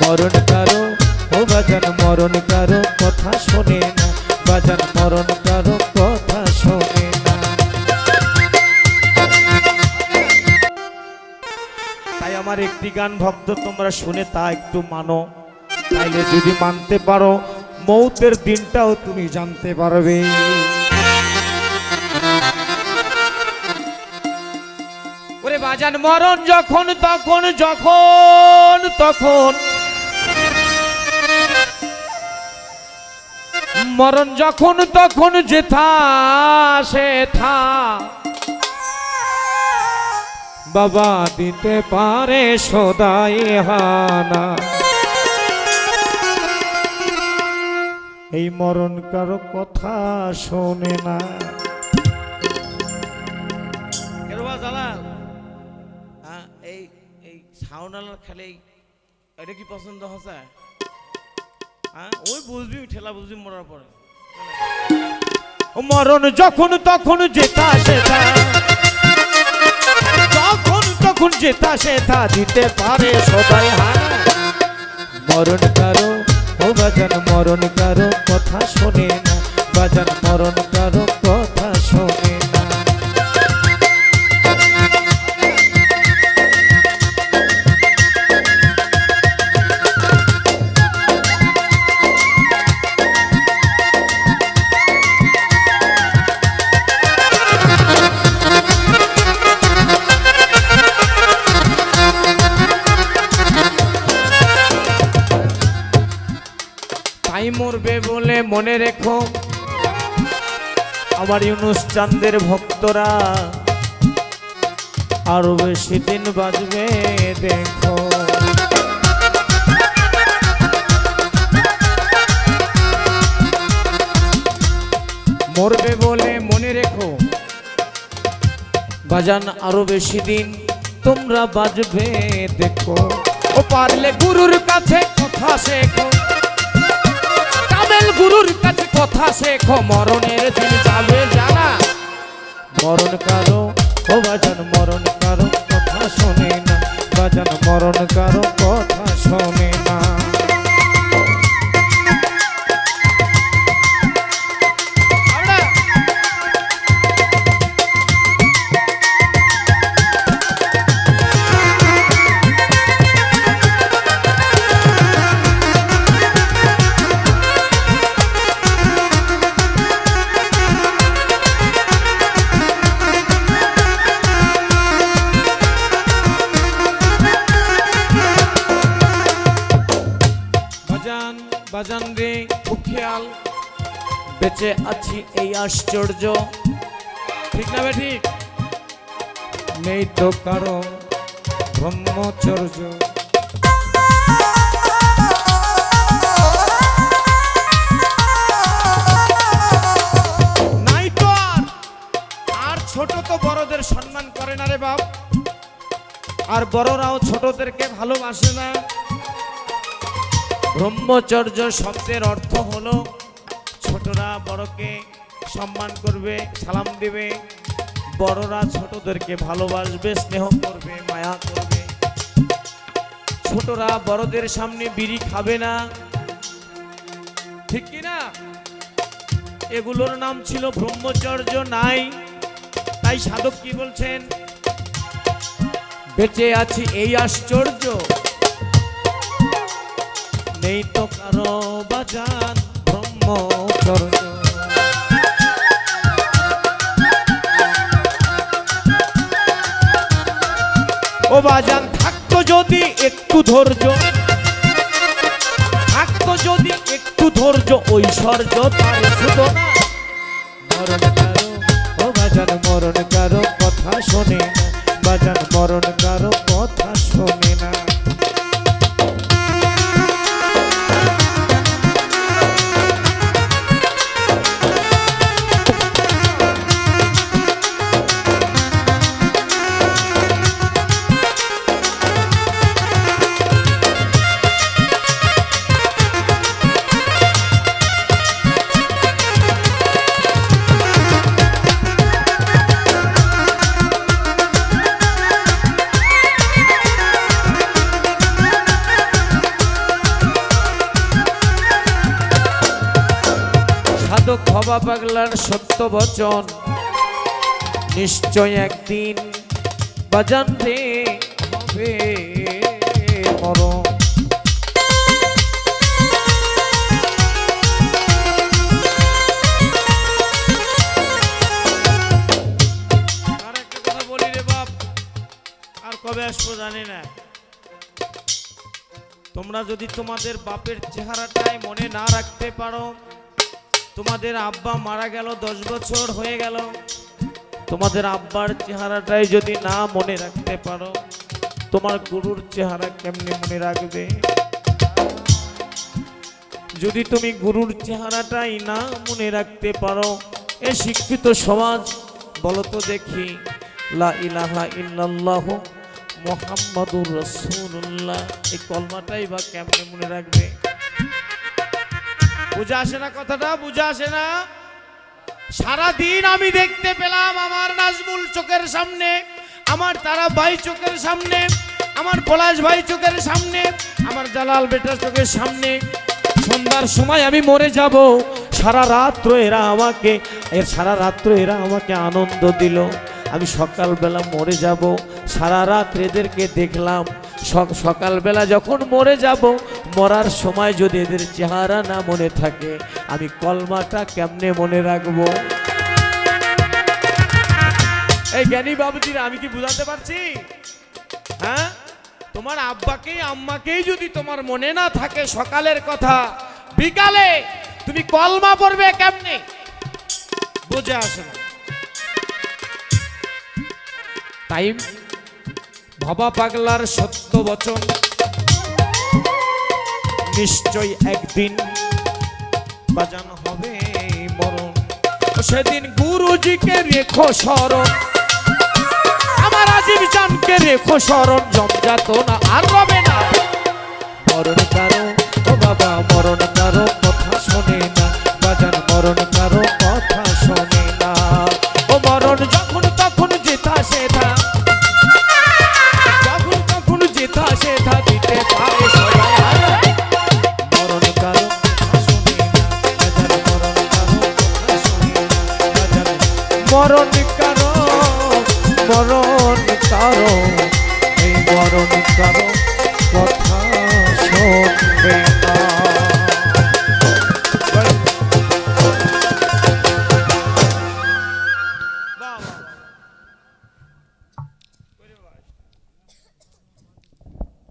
মরণ কারো ও বাজান মরণ কারো কথা শোনে না বাজান মরণ কারো কথা শোনে না। তাই আমার একটি গান ভক্ত তোমরা শুনে তা একটু মানো, তাইলে যদি মানতে পারো মৌতের দিনটাও তুমি জানতে পারবে। ওরে বাজান মরণ যখন তখন যখন তখন মরণ যখন তখন যেথা সেথা বাবা দিতে পারে সদাই হানা। এই মরণ কারো কথা শোনে না। এই এই সাউন্ডালার খালি এটা কি পছন্দ হচ্ছে? হ্যাঁ ওই বুঝবি ঠেলা বুঝবি মরার পরে মরণ যখন তখন যেটা সেটা যখন তখন যেটা সেটা দিতে পারে সবাই হানা। মরণ কারো ও বাজান মরণ কারো কথা শোনে না বাজান মরণ কারো কথা শোনে না। তাই মরবে বলে মনে রেখো আমার ইউনুস চাঁদের ভক্তরা আরো বেশি দিন বাঁচবে দেখো। মরবে বলে মনে রেখো বাজান আরো বেশি দিন তোমরা বাঁচবে দেখো। ও পারলে গুরুর কাছে কথা শেখো গুরুর কাছে কথা শেখো মরণের দিন যাবে জানা। মরণ কারো ও বাজান মরণ কারো কথা শোনে না বাজান মরণ কারো কথা শোনে না। বাজান রে খুব খেয়াল বেঁচে আছি এই আশ্চর্য ঠিক না ঠিক নেই তো কারণ ব্রহ্মচর্য। নাই তো আর ছোট তো বড়দের সম্মান করে না রে বাপ আর বড়রাও ছোটদেরকে ভালোবাসে না। ব্রহ্মচর্য শব্দের অর্থ হলো ছোটরা বড়কে সম্মান করবে সালাম দেবে বড়রা ছোটদেরকে ভালোবাসবে স্নেহ করবে মায়া করবে। ছোটরা বড়দের সামনে বিড়ি খাবে না ঠিক কি না? এগুলোর নাম ছিল ব্রহ্মচর্য নাই। তাই সাধক কি বলছেন বেঁচে আছি এই আশ্চর্য নেই তো কারো বাজান ব্রহ্মচর্য। ও বাজান থাকতো যদি একটু ধৈর্য থাকতো যদি একটু ধৈর্য ঐশ্বর্য তার শুধু না। মরণ কারো ও বাজান মরণ কারো কথা শোনে না বাজান মরণ কারো কথা শোনে না। সাধক ভবা পাগলার সত্য বচন, নিশ্চয় একদিন বাজান রে হবে মরণ। আর একটা কথা বলি রে বাপ, আর কবে আসবো জানি না। তোমরা যদি তোমাদের বাপের চেহারাটাই মনে না রাখতে পারো, তোমাদের আব্বা মারা গেল 10 বছর হয়ে গেল, তোমাদের আব্বার চেহারাটাই যদি না মনে রাখতে পারো, তোমার গুরুর চেহারা কেমনে মনে রাখবে? যদি তুমি গুরুর চেহারাটাই না মনে রাখতে পারো, এ শিক্ষিত সমাজ বলো তো দেখি, লা ইলাহা ইল্লাল্লাহু মুহাম্মাদুর রাসূলুল্লাহ, এই কলমাটাই বা কেমনে মনে রাখবে? বুঝা আসে না কথাটা? বুঝা আসে না? সারাদিন আমি দেখতে পেলাম আমার নাজমুল চোখের সামনে, আমার তারা ভাই চোখের সামনে, আমার পলাশ ভাই চোখের সামনে, আমার জালাল বেটার চোখের সামনে, সন্ধ্যার সময় আমি মরে যাব। সারা রাত্র এরা আমাকে আনন্দ দিল, আমি সকালবেলা মরে যাব। সারা রাত এদেরকে দেখলাম, সকালবেলা যখন মরে যাব, মরার সময় যদি এদের চেহারা না মনে থাকে, আমি কলমাটা কেমনে মনে রাখবো? এই জ্ঞানী বাবুজিরা, আমি কি বুঝাতে পারছি? হ্যাঁ, তোমার আব্বাকেই আম্মাকেই যদি তোমার মনে না থাকে সকালের কথা, বিকালে তুমি কলমা পড়বে কেমনে? বুঝে আসে না। তাই ভবা পাগলার সত্য বচন, নিশ্চয় একদিন বাজানো হবে মরণ। সেদিন গুরুজিকে রেখো স্মরণ, আমার আজিব জানকে রেখো স্মরণ, জমজাত না আর রবে না। মরণ কারো ও বাবা, মরণ কারো কথা শোনে না, বাজান মরণ কারো কথা শোনে না। ও মরণ যখন তখন যেথা সেথা, যখন তখন যেথা সেথা দিতে পারে সবাই হারা। মরণ কারো কথা শোনে না, বাজান মরণ কারো কথা শোনে না, বাজান মরণ কারো, মরণ কারো, এই মরণ কারো কথা শোনবে